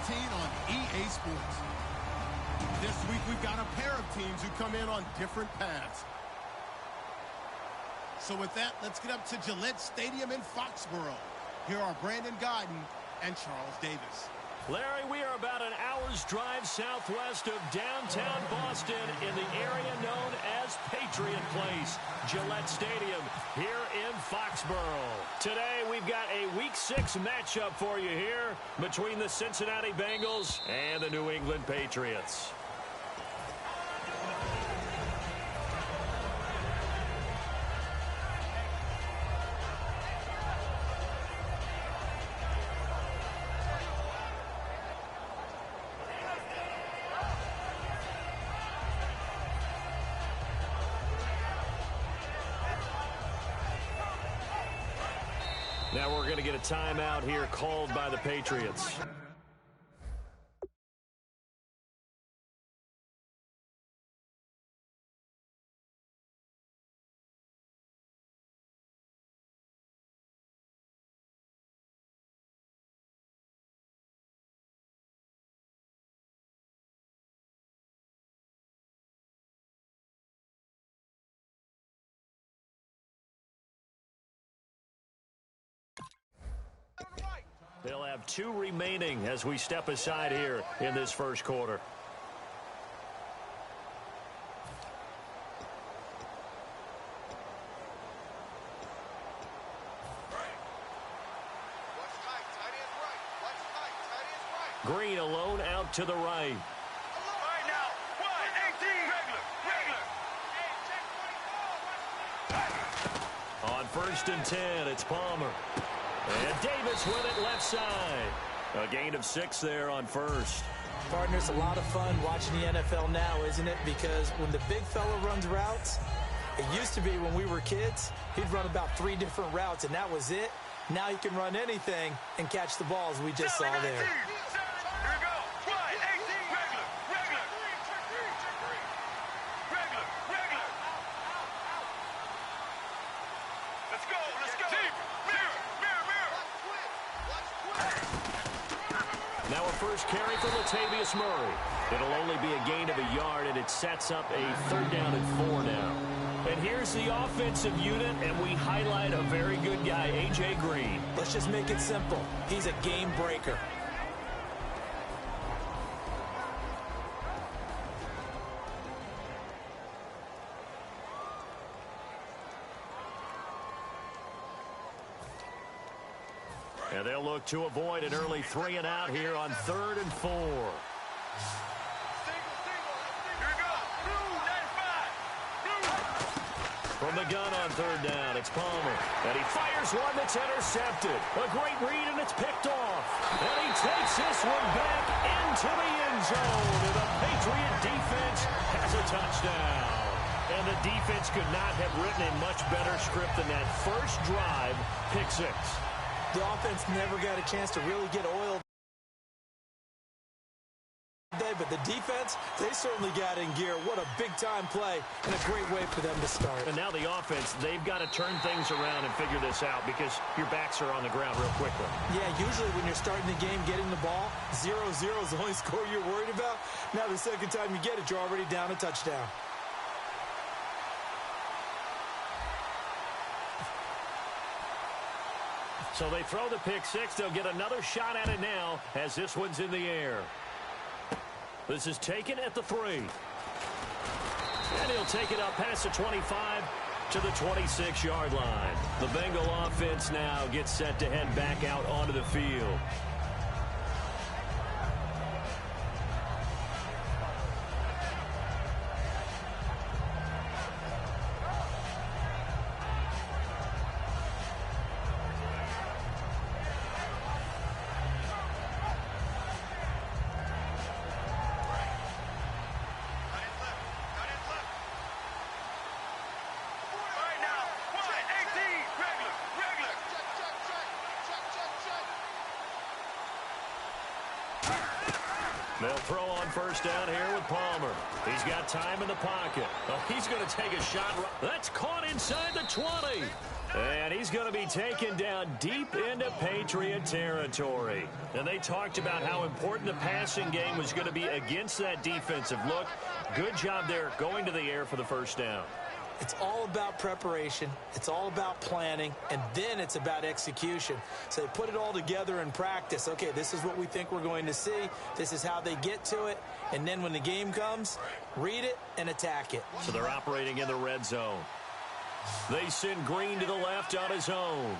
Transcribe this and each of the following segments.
on EA Sports. This week we've got a pair of teams who come in on different paths. So with that, let's get up to Gillette Stadium in Foxborough. Here are Brandon Godden and Charles Davis. Larry, we are about an hour's drive southwest of downtown Boston in the area known as Patriot Place, Gillette Stadium, here in Foxborough. Today, we've got a Week 6 matchup for you here between the Cincinnati Bengals and the New England Patriots. Now we're going to get a timeout here called by the Patriots. They'll have 2 remaining as we step aside here in this first quarter. Green alone out to the right. On 1st and 10, it's Palmer. And Davis with it left side. A gain of 6 there on 1st. Partner, it's a lot of fun watching the NFL now, isn't it? Because when the big fella runs routes, it used to be when we were kids, he'd run about 3 different routes, and that was it. Now he can run anything and catch the balls we just saw there. Now a first carry for Latavius Murray. It'll only be a gain of a yard, and it sets up a 3rd down and 4 now. And here's the offensive unit, and we highlight a very good guy, A.J. Green. Let's just make it simple. He's a game breaker. And they'll look to avoid an early 3 and out here on 3rd and 4. From the gun on 3rd down, it's Palmer. And he fires one that's intercepted. A great read, and it's picked off. And he takes this one back into the end zone. And the Patriot defense has a touchdown. And the defense could not have written a much better script than that first drive, pick 6. The offense never got a chance to really get oiled today, but the defense, they certainly got in gear. What a big-time play and a great way for them to start. And now the offense, they've got to turn things around and figure this out because your backs are on the ground real quickly. Yeah, usually when you're starting the game, getting the ball, 0-0 is the only score you're worried about. Now the second time you get it, you're already down a touchdown. So they throw the pick 6. They'll get another shot at it now as this one's in the air. This is taken at the 3. And he'll take it up past the 25 to the 26-yard line. The Bengal offense now gets set to head back out onto the field. They'll throw on on first down here with Palmer. He's got time in the pocket. Oh, he's going to take a shot. That's caught inside the 20. And he's going to be taken down deep into Patriot territory. And they talked about how important the passing game was going to be against that defensive look. Good job there going to the air for the first down. It's all about preparation. It's all about planning. And then it's about execution. So they put it all together in practice. Okay, this is what we think we're going to see. This is how they get to it. And then when the game comes, read it and attack it. So they're operating in the red zone. They send Green to the left on his own.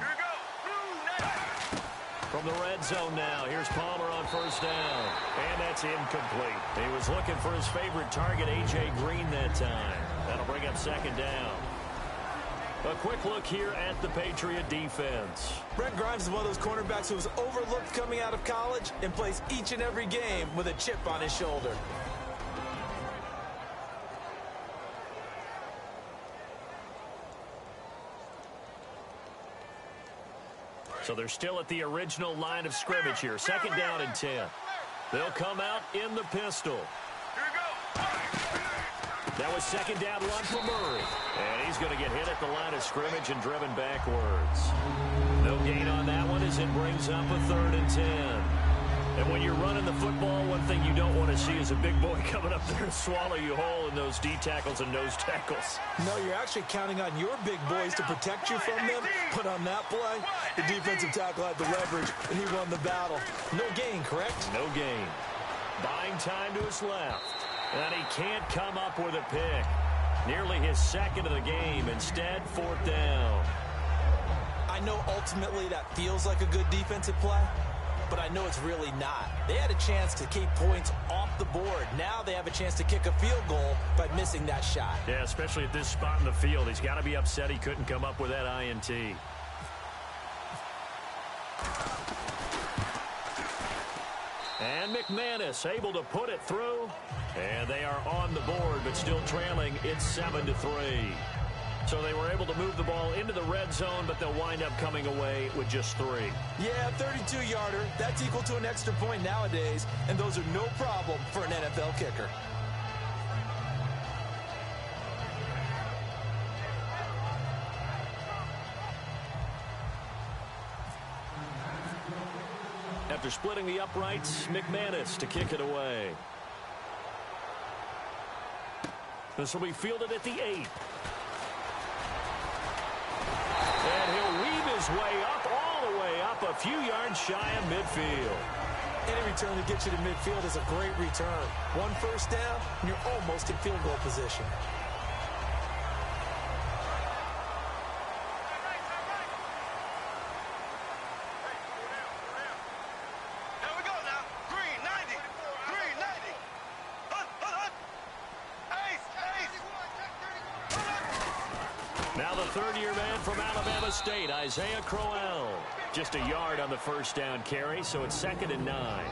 From the red zone now, here's Palmer on first down. And that's incomplete. He was looking for his favorite target, A.J. Green, that time. That'll bring up second down. A quick look here at the Patriot defense. Brent Grimes is one of those cornerbacks who was overlooked coming out of college and plays each and every game with a chip on his shoulder. So they're still at the original line of scrimmage here. Second down and 10. They'll come out in the pistol. That was second down run for Murray. And he's going to get hit at the line of scrimmage and driven backwards. No gain on that one as it brings up a third and 10. And when you're running the football, one thing you don't want to see is a big boy coming up there and swallow you whole in those D tackles and nose tackles. No, you're actually counting on your big boys to protect you from them. But on that play, the defensive tackle had the leverage, and he won the battle. No gain, correct? No gain. Buying time to his left. And he can't come up with a pick. Nearly his second of the game. Instead, fourth down. I know ultimately that feels like a good defensive play, but I know it's really not. They had a chance to keep points off the board. Now they have a chance to kick a field goal by missing that shot. Yeah, especially at this spot in the field. He's got to be upset he couldn't come up with that INT. And McManus able to put it through. And they are on the board, but still trailing. It's 7-3. So they were able to move the ball into the red zone, but they'll wind up coming away with just 3. Yeah, 32-yarder. That's equal to an extra point nowadays, and those are no problem for an NFL kicker. After splitting the uprights, McManus to kick it away. This will be fielded at the 8. And he'll weave his way up, all the way up, a few yards shy of midfield. Any return that gets you to midfield is a great return. One first down, and you're almost in field goal position. Now the third-year man from Alabama State, Isaiah Crowell. Just a yard on the first down carry, so it's 2nd and 9.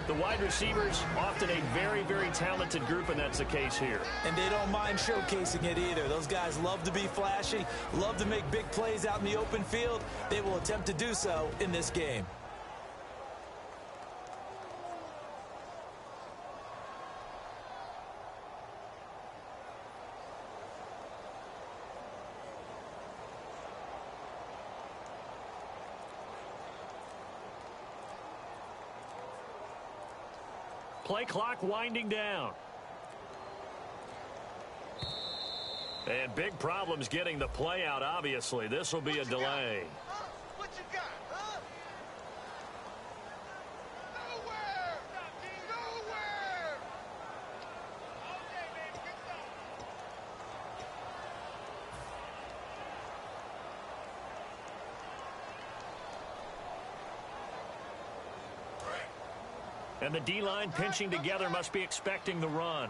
The wide receivers, often a very, very talented group, and that's the case here. And they don't mind showcasing it either. Those guys love to be flashy, love to make big plays out in the open field. They will attempt to do so in this game. Play clock winding down. And big problems getting the play out, obviously. This will be a delay. What you got, huh? Nowhere! Nowhere! Okay, man, good stuff. And the D-line pinching together must be expecting the run.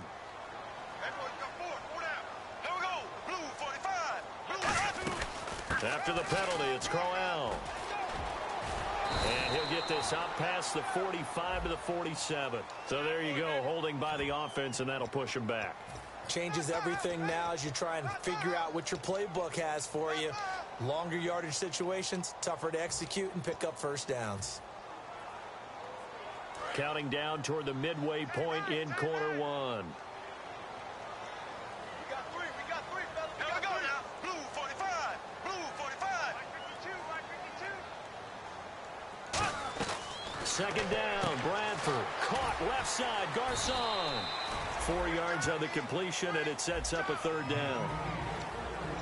After the penalty, it's Crowell. And he'll get this out past the 45 to the 47. So there you go, holding by the offense, and that'll push him back. Changes everything now as you try and figure out what your playbook has for you. Longer yardage situations, tougher to execute and pick up first downs. Counting down toward the midway point in quarter one. We got three, fellas. Here we go now. Blue 45. Blue 45. 52. Second down, Bradford. Caught left side, Garcon. 4 yards on the completion, and it sets up a third down.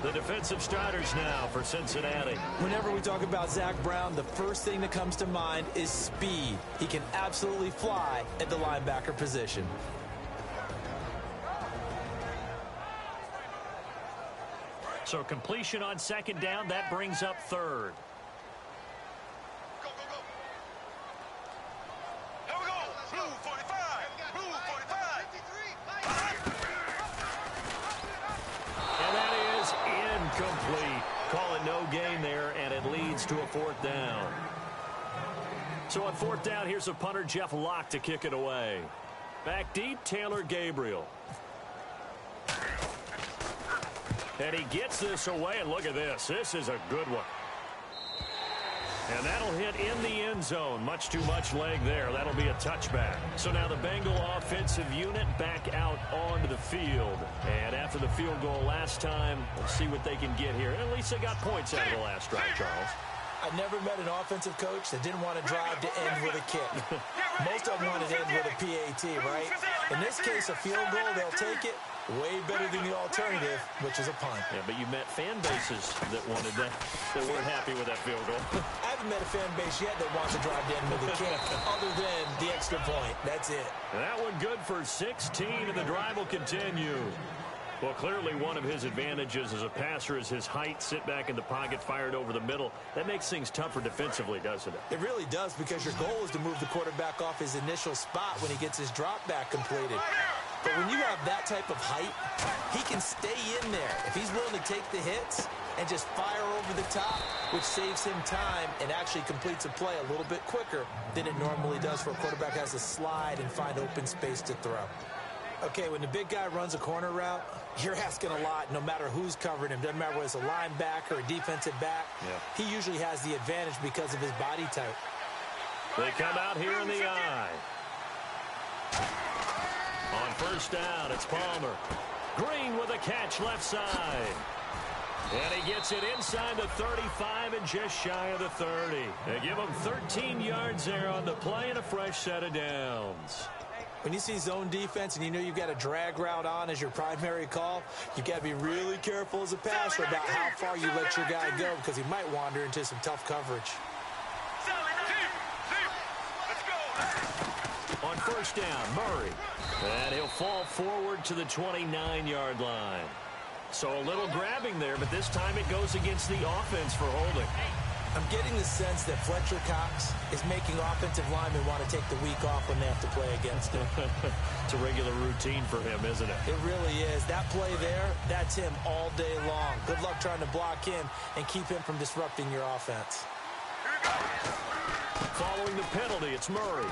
The defensive starters now for Cincinnati. Whenever we talk about Zach Brown, the first thing that comes to mind is speed. He can absolutely fly at the linebacker position. So completion on second down, that brings up third. Go. Here we go. Blue 45. Blue 45. 53. And that is incomplete. Calling no gain there, and it leads to a fourth down. So on fourth down, here's a punter, Jeff Locke, to kick it away. Back deep, Taylor Gabriel. And he gets this away, and look at this. This is a good one. And that'll hit in the end zone. Much too much leg there. That'll be a touchback. So now the Bengal offensive unit back out onto the field. And after the field goal last time, we'll see what they can get here. At least they got points out of the last drive, Charles. I never met an offensive coach that didn't want to drive to end with a kick. Most of them want to end with a PAT, right? In this case, a field goal, they'll take it. Way better than the alternative, which is a punt. Yeah, but you met fan bases that wanted that weren't happy with that field goal. I haven't met a fan base yet that wants to drive to end with a kick, other than the extra point. That's it. And that one good for 16, and the drive will continue. Well, clearly one of his advantages as a passer is his height. Sit back in the pocket, fired over the middle. That makes things tougher defensively, doesn't it? It really does, because your goal is to move the quarterback off his initial spot when he gets his drop back completed. But when you have that type of height, he can stay in there if he's willing to take the hits and just fire over the top, which saves him time and actually completes a play a little bit quicker than it normally does for a quarterback who has to slide and find open space to throw. Okay, when the big guy runs a corner route, you're asking a lot no matter who's covering him. Doesn't matter whether it's a linebacker or a defensive back. Yeah. He usually has the advantage because of his body type. They come out here in the eye. On first down, it's Palmer. Green with a catch left side. And he gets it inside the 35 and just shy of the 30. They give him 13 yards there on the play and a fresh set of downs. When you see zone defense and you know you've got a drag route on as your primary call, you've got to be really careful as a passer about how far you let your guy go, because he might wander into some tough coverage. On first down, Murray. And he'll fall forward to the 29-yard line. So a little grabbing there, but this time it goes against the offense for holding. I'm getting the sense that Fletcher Cox is making offensive linemen want to take the week off when they have to play against him. It's a regular routine for him, isn't it? It really is. That play there, that's him all day long. Good luck trying to block him and keep him from disrupting your offense. Following the penalty, it's Murray.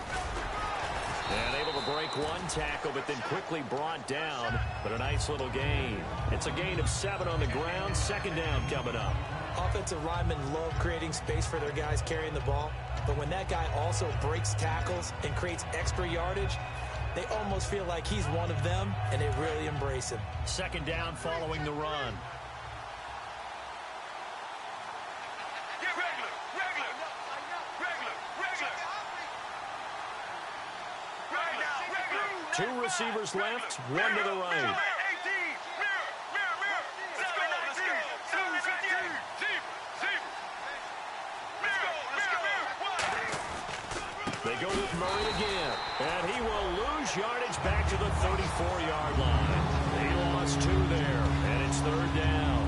And able to break one tackle, but then quickly brought down. But a nice little gain. It's a gain of 7 on the ground. Second down coming up. Offensive linemen love creating space for their guys carrying the ball. But when that guy also breaks tackles and creates extra yardage, they almost feel like he's one of them, and they really embrace him. Second down following the run. Two receivers left, one to the right. They go with Murray again, and he will lose yardage back to the 34-yard line. They lost 2 there, and it's third down.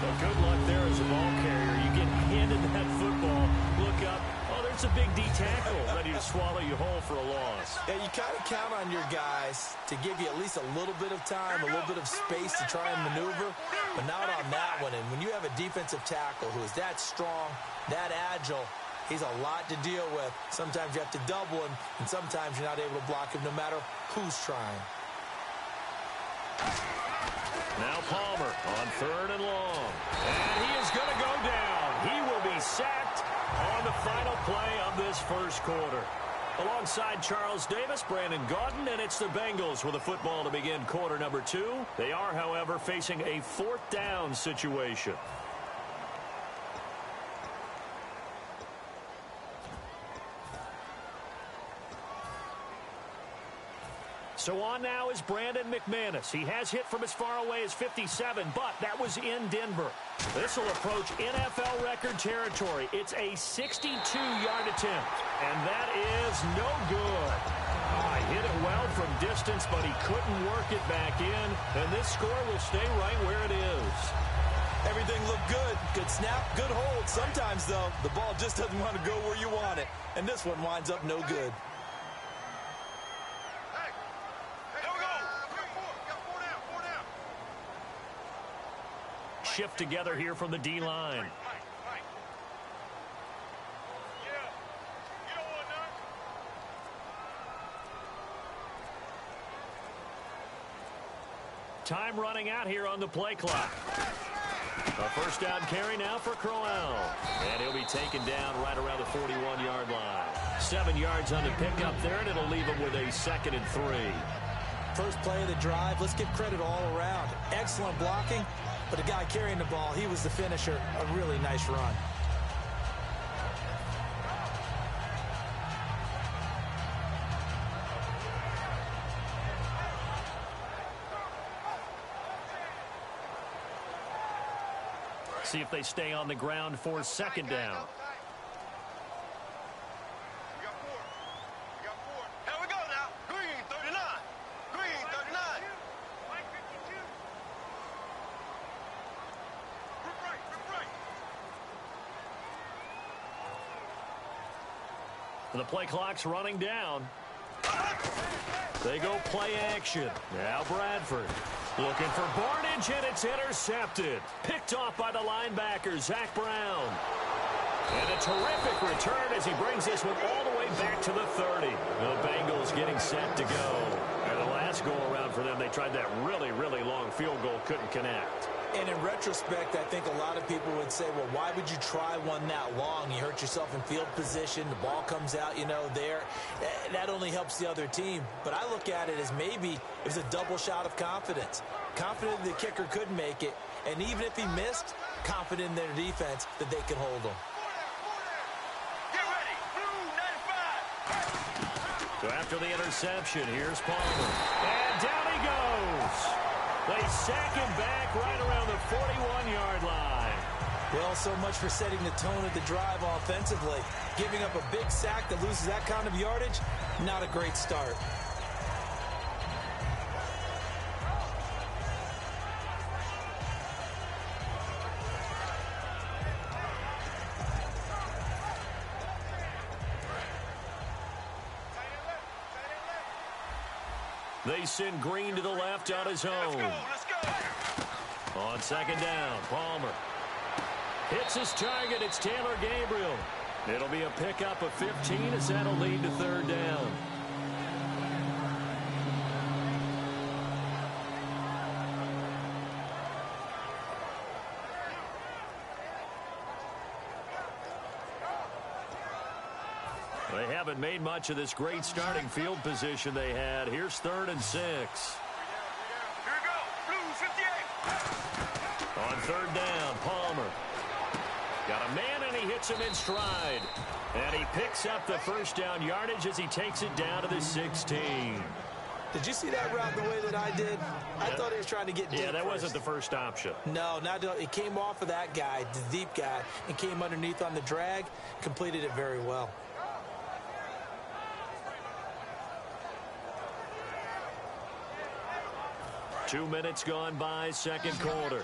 But good luck there as a ball carrier. You get handed that football, look up, oh, there's a big D tackle ready to swallow you whole for a loss. Yeah, you kind of count on your guys to give you at least a little bit of time, a little bit of space to try and maneuver, but not on that one. And when you have a defensive tackle who is that strong, that agile, he's a lot to deal with. Sometimes you have to double him, and sometimes you're not able to block him no matter who's trying. Now Palmer on third and long. And he is going to go down. He will be sacked on the final play of this first quarter. Alongside Charles Davis, Brandon Gaudin, and it's the Bengals with the football to begin quarter number 2. They are, however, facing a 4th down situation. So on now is Brandon McManus. He has hit from as far away as 57, but that was in Denver. This will approach NFL record territory. It's a 62-yard attempt, and that is no good. Oh, he hit it well from distance, but he couldn't work it back in, and this score will stay right where it is. Everything looked good. Good snap, good hold. Sometimes, though, the ball just doesn't want to go where you want it, and this one winds up no good. Shift together here from the D-line. Time running out here on the play clock. A first down carry now for Crowell. And he'll be taken down right around the 41-yard line. 7 yards on the pickup there, and it'll leave him with a 2nd and 3. First play of the drive, let's give credit all around. Excellent blocking. But the guy carrying the ball, he was the finisher. A really nice run. See if they stay on the ground for 2nd down. The play clock's running down. They go play action. Now Bradford looking for Barnage, and it's intercepted. Picked off by the linebacker, Zach Brown. And a terrific return as he brings this one all the way back to the 30. The Bengals getting set to go. And the last go-around for them, they tried that really, really long field goal, couldn't connect. And in retrospect, I think a lot of people would say, well, why would you try one that long? You hurt yourself in field position. The ball comes out, there. That only helps the other team. But I look at it as maybe it was a double shot of confidence. Confident the kicker could make it. And even if he missed, confident in their defense that they could hold him. Get ready. Blue 95. So after the interception, here's Palmer. And down he goes. They sack him back right around the 41-yard line. Well, so much for setting the tone of the drive offensively. Giving up a big sack that loses that kind of yardage, not a great start. They send Green to the left on his own. Let's go. On 2nd down, Palmer hits his target. It's Taylor Gabriel. It'll be a pickup of 15 as that'll lead to 3rd down. They haven't made much of this great starting field position they had. Here's 3rd and 6. Here we go. Blue 58. On 3rd down, Palmer. Got a man, and he hits him in stride. And he picks up the first down yardage as he takes it down to the 16. Did you see that route the way that I did? I thought he was trying to get deep. Yeah, that first. wasn't the first option. No, it came off of that guy, the deep guy, and came underneath on the drag, completed it very well. Two minutes gone by, 2nd quarter.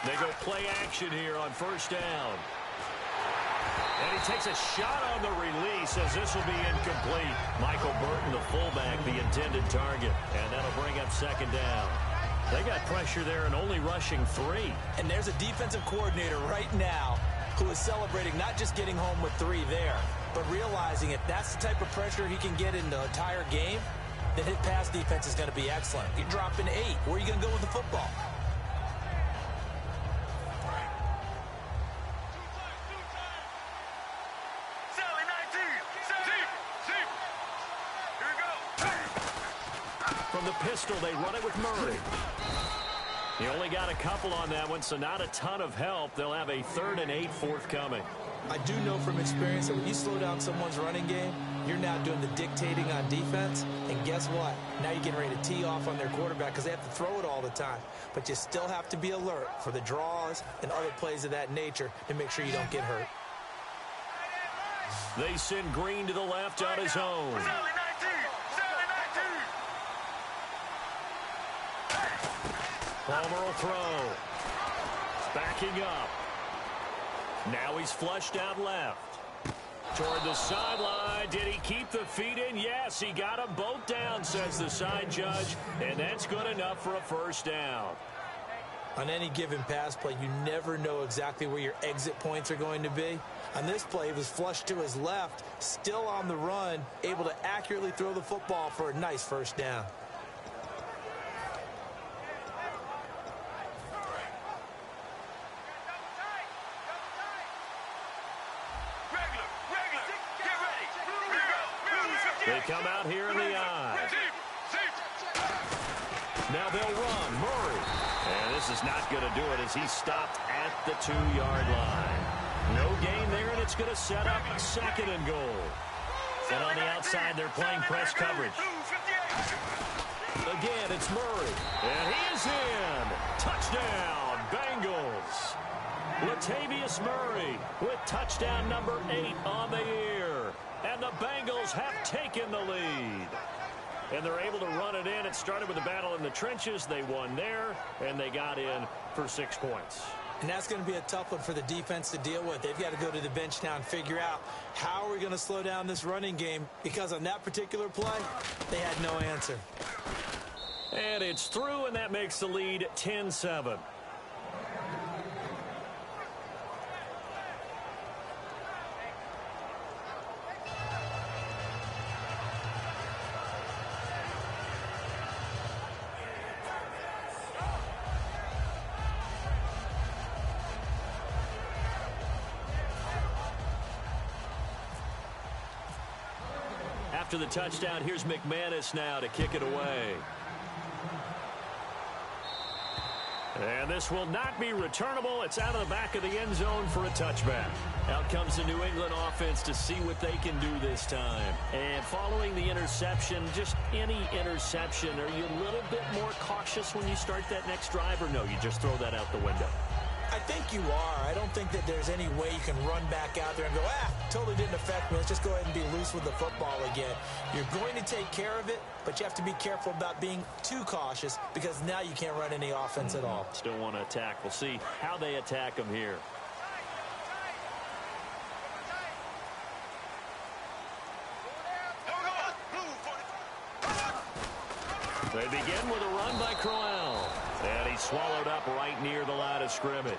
They go play action here on 1st down. And he takes a shot on the release as this will be incomplete. Michael Burton, the fullback, the intended target. And that'll bring up 2nd down. They got pressure there and only rushing 3. And there's a defensive coordinator right now who is celebrating not just getting home with 3 there, but realizing if that's the type of pressure he can get in the entire game, then his pass defense is going to be excellent. You're dropping 8. Where are you going to go with the football? From the pistol, they run it with Murray. He only got a couple on that one, so not a ton of help. They'll have a 3rd and 8 forthcoming. I do know from experience that when you slow down someone's running game, you're now doing the dictating on defense. And guess what? Now you're getting ready to tee off on their quarterback because they have to throw it all the time. But you still have to be alert for the draws and other plays of that nature to make sure you don't get hurt. They send Green to the left on his own. Palmer will throw. Backing up. Now he's flushed out left. Toward the sideline. Did he keep the feet in? Yes, he got them both down, says the side judge. And that's good enough for a first down. On any given pass play, you never know exactly where your exit points are going to be. On this play, he was flushed to his left, still on the run, able to accurately throw the football for a nice first down. They come out here in the eye. Now they'll run. Murray. And this is not going to do it as he's stopped at the 2-yard line. No gain there, and it's going to set up 2nd and goal. And on the outside, they're playing press coverage. Again, it's Murray. And he is in. Touchdown, Bengals. Latavius Murray with touchdown number 8 on the year. And the Bengals have taken the lead. And they're able to run it in. It started with a battle in the trenches. They won there, and they got in for 6 points. And that's going to be a tough one for the defense to deal with. They've got to go to the bench now and figure out how are we going to slow down this running game, because on that particular play, they had no answer. And it's through, and that makes the lead 10-7. After the touchdown, here's McManus now to kick it away. And this will not be returnable. It's out of the back of the end zone for a touchback. Out comes the New England offense to see what they can do this time. And following the interception, just any interception, are you a little bit more cautious when you start that next drive, or no, you just throw that out the window? I think you are. I don't think that there's any way you can run back out there and go, totally didn't affect me. Let's just go ahead and be loose with the football again. You're going to take care of it, but you have to be careful about being too cautious, because now you can't run any offense at all. Still want to attack. We'll see how they attack them here. They begin with a run by Crowell. And he's swallowed up right near the line of scrimmage.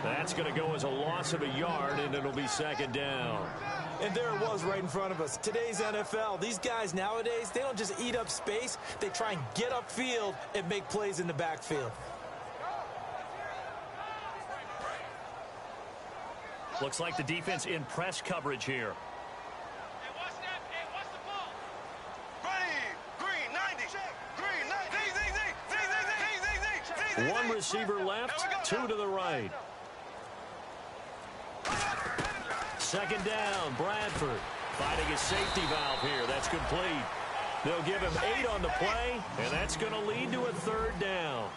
That's going to go as a loss of a yard, and it'll be 2nd down. And there it was right in front of us. Today's NFL, these guys nowadays, they don't just eat up space. They try and get upfield and make plays in the backfield. Looks like the defense in press coverage here. One receiver left, 2 to the right. 2nd down, Bradford finding his safety valve here. That's complete. They'll give him 8 on the play, and that's going to lead to a 3rd down.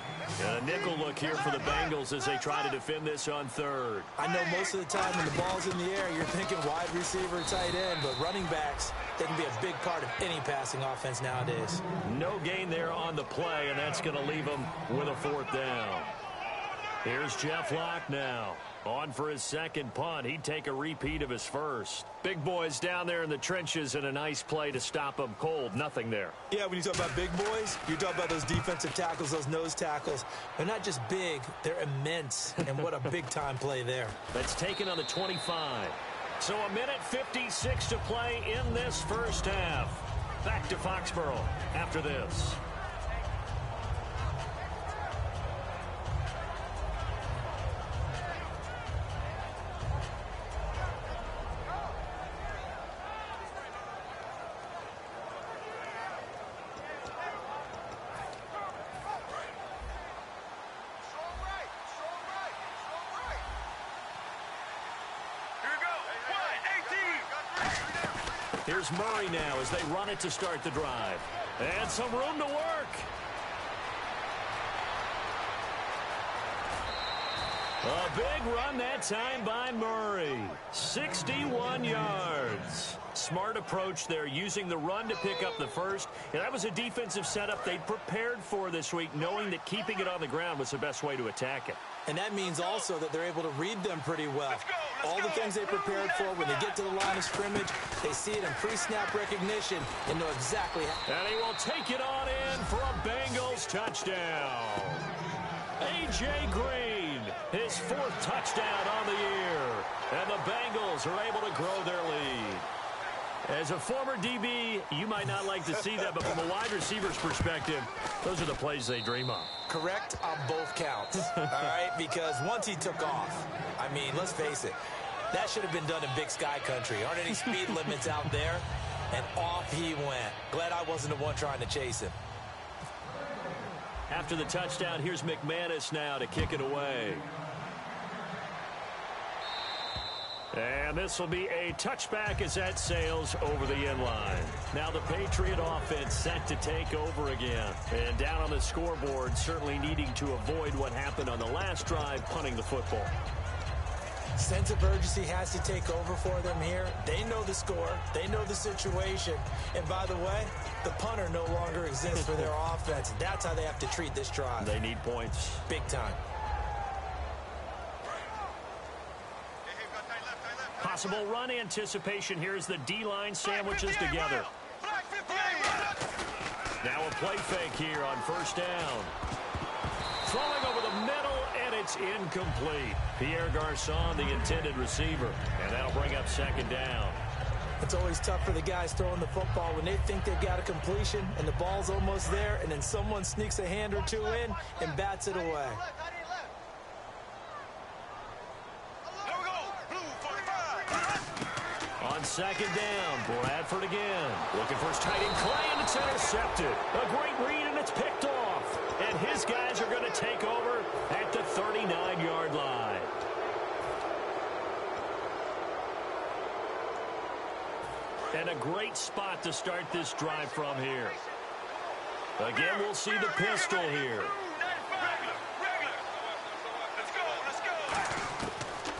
And a nickel look here for the Bengals as they try to defend this on 3rd. I know most of the time when the ball's in the air, you're thinking wide receiver, tight end, but running backs, they can be a big part of any passing offense nowadays. No gain there on the play, and that's going to leave them with a 4th down. Here's Jeff Locke now. On for his 2nd punt. He'd take a repeat of his first. Big boys down there in the trenches, and a nice play to stop them cold. Nothing there. Yeah, when you talk about big boys, you're talking about those defensive tackles, those nose tackles. They're not just big, they're immense. And what a big-time play there. That's taken on the 25. So a minute 56 to play in this first half. Back to Foxborough after this. Here's Murray now as they run it to start the drive. And some room to work. A big run that time by Murray. 61 yards. Smart approach there, using the run to pick up the first. And that was a defensive setup they'd prepared for this week, knowing that keeping it on the ground was the best way to attack it. And that means also that they're able to read them pretty well. All the things they prepared for, when they get to the line of scrimmage, they see it in pre-snap recognition and know exactly how. And he will take it on in for a Bengals touchdown. A.J. Green, his 4th touchdown on the year. And the Bengals are able to grow their lead. As a former DB, you might not like to see that, but from a wide receiver's perspective, those are the plays they dream of. Correct on both counts, all right? Because once he took off, I mean, let's face it, that should have been done in Big Sky country. Aren't any speed limits out there? And off he went. Glad I wasn't the one trying to chase him. After the touchdown, here's McManus now to kick it away. And this will be a touchback as that sails over the end line. Now the Patriot offense set to take over again. And down on the scoreboard, certainly needing to avoid what happened on the last drive, punting the football. Sense of urgency has to take over for them here. They know the score. They know the situation. And by the way, the punter no longer exists for their offense. That's how they have to treat this drive. They need points. Big time. Possible run anticipation here as the D-line sandwiches together. Now a play fake here on first down. Throwing over the middle, and it's incomplete. Pierre Garçon, the intended receiver. And that'll bring up second down. It's always tough for the guys throwing the football when they think they've got a completion and the ball's almost there, and then someone sneaks a hand or two in and bats it away. On second down, Bradford again. Looking for his tight end, Clay, and it's intercepted. A great read, and it's picked off. And his guys are going to take over at the 39-yard line. And a great spot to start this drive from here. Again, we'll see the pistol here.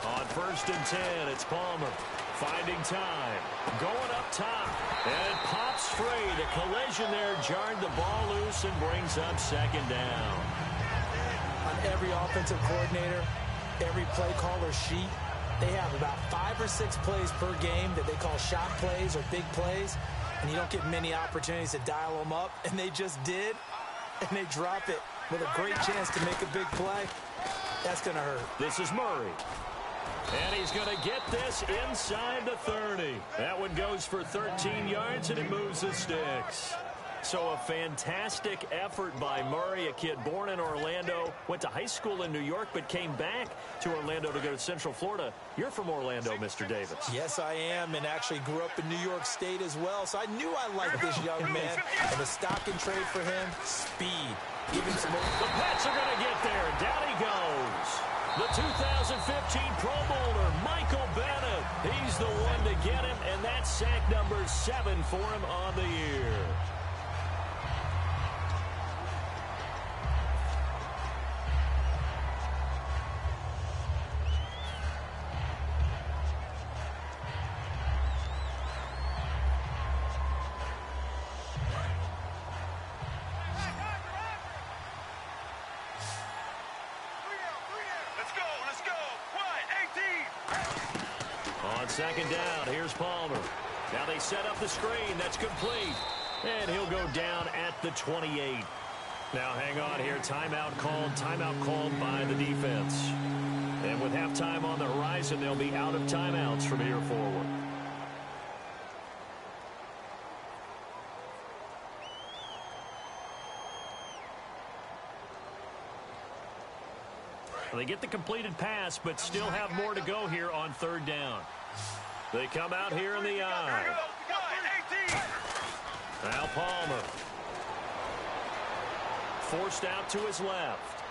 On first and 10, it's Palmer. Finding time, going up top, and it pops free. The collision there jarred the ball loose and brings up second down. On every offensive coordinator, every play caller sheet, they have about 5 or 6 plays per game that they call shot plays or big plays, and you don't get many opportunities to dial them up, and they just did, and they drop it with a great chance to make a big play. That's going to hurt. This is Murray. And he's going to get this inside the 30. That one goes for 13 yards, and it moves the sticks. So a fantastic effort by Murray, a kid born in Orlando, went to high school in New York, but came back to Orlando to go to Central Florida. You're from Orlando, Mr. Davis. Yes, I am, and actually grew up in New York State as well, so I knew I liked this young man. And the stock and trade for him, speed. Give him some more. The Pats are going to get there, and down he goes. The 2015 Pro Bowler, Michael Bennett. He's the one to get him, and that's sack number 7 for him on the year. Second down, here's Palmer. Now they set up the screen, that's complete. And he'll go down at the 28. Now hang on here, timeout called by the defense. And with halftime on the horizon, they'll be out of timeouts from here forward. They get the completed pass, but still have more to go here on third down. They come out here in the eye. Now Palmer. Forced out to his left.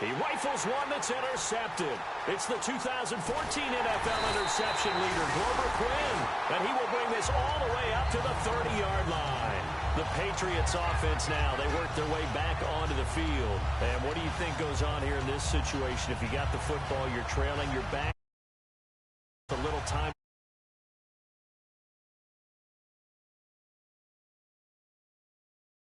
He rifles one that's intercepted. It's the 2014 NFL interception leader, Glover Quinn, and he will bring this all the way up to the 30-yard line. The Patriots offense now, they work their way back onto the field. And what do you think goes on here in this situation? If you got the football, you're trailing, you're back a little time.